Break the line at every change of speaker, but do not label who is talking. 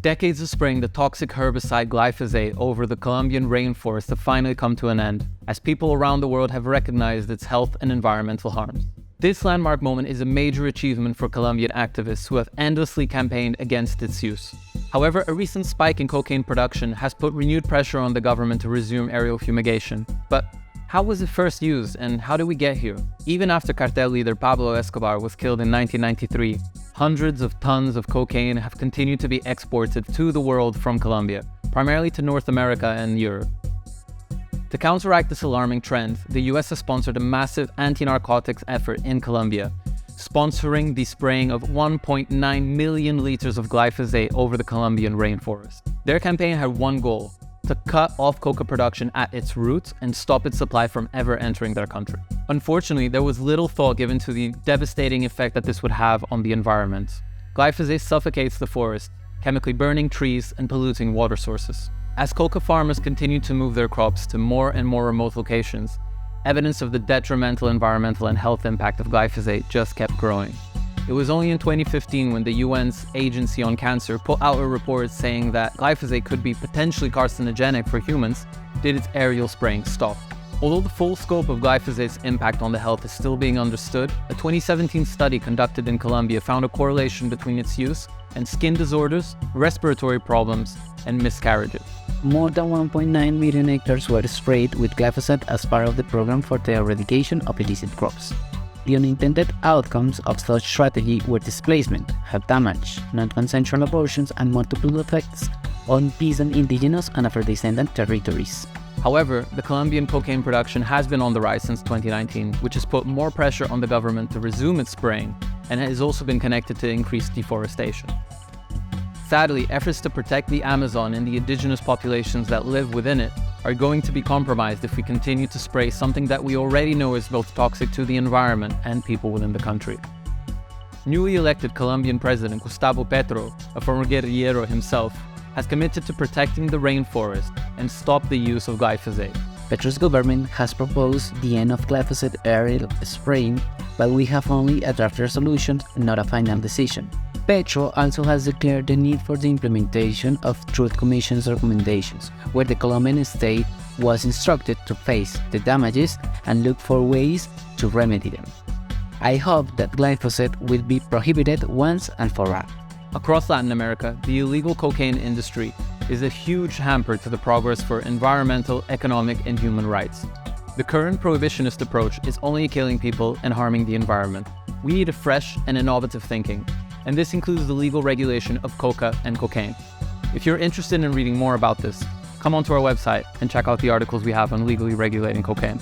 Decades of spraying the toxic herbicide glyphosate over the Colombian rainforest have finally come to an end, as people around the world have recognized its health and environmental harms. This landmark moment is a major achievement for Colombian activists who have endlessly campaigned against its use. However, a recent spike in cocaine production has put renewed pressure on the government to resume aerial fumigation. But how was it first used, and how did we get here? Even after cartel leader Pablo Escobar was killed in 1993, hundreds of tons of cocaine have continued to be exported to the world from Colombia, primarily to North America and Europe. To counteract this alarming trend, the US has sponsored a massive anti-narcotics effort in Colombia, sponsoring the spraying of 1.9 million liters of glyphosate over the Colombian rainforest. Their campaign had one goal: to cut off coca production at its roots and stop its supply from ever entering their country. Unfortunately, there was little thought given to the devastating effect that this would have on the environment. Glyphosate suffocates the forest, chemically burning trees and polluting water sources. As coca farmers continued to move their crops to more and more remote locations, evidence of the detrimental environmental and health impact of glyphosate just kept growing. It was only in 2015 when the UN's Agency on Cancer put out a report saying that glyphosate could be potentially carcinogenic for humans did its aerial spraying stop. Although the full scope of glyphosate's impact on the health is still being understood, a 2017 study conducted in Colombia found a correlation between its use and skin disorders, respiratory problems, and miscarriages.
More than 1.9 million hectares were sprayed with glyphosate as part of the program for the eradication of illicit crops. The unintended outcomes of such strategy were displacement, health damage, non-consensual abortions, and multiple effects on peasant, indigenous, and Afro-descendant territories.
However, the Colombian cocaine production has been on the rise since 2019, which has put more pressure on the government to resume its spraying, and has also been connected to increased deforestation. Sadly, efforts to protect the Amazon and the indigenous populations that live within it are going to be compromised if we continue to spray something that we already know is both toxic to the environment and people within the country. Newly elected Colombian President Gustavo Petro, a former guerrillero himself, has committed to protecting the rainforest and stop the use of glyphosate.
Petro's government has proposed the end of glyphosate aerial spraying, but we have only a draft resolution, not a final decision. Petro also has declared the need for the implementation of Truth Commission's recommendations, where the Colombian state was instructed to face the damages and look for ways to remedy them. I hope that glyphosate will be prohibited once and for all.
Across Latin America, the illegal cocaine industry is a huge hamper to the progress for environmental, economic, and human rights. The current prohibitionist approach is only killing people and harming the environment. We need a fresh and innovative thinking, and this includes the legal regulation of coca and cocaine. If you're interested in reading more about this, come onto our website and check out the articles we have on legally regulating cocaine.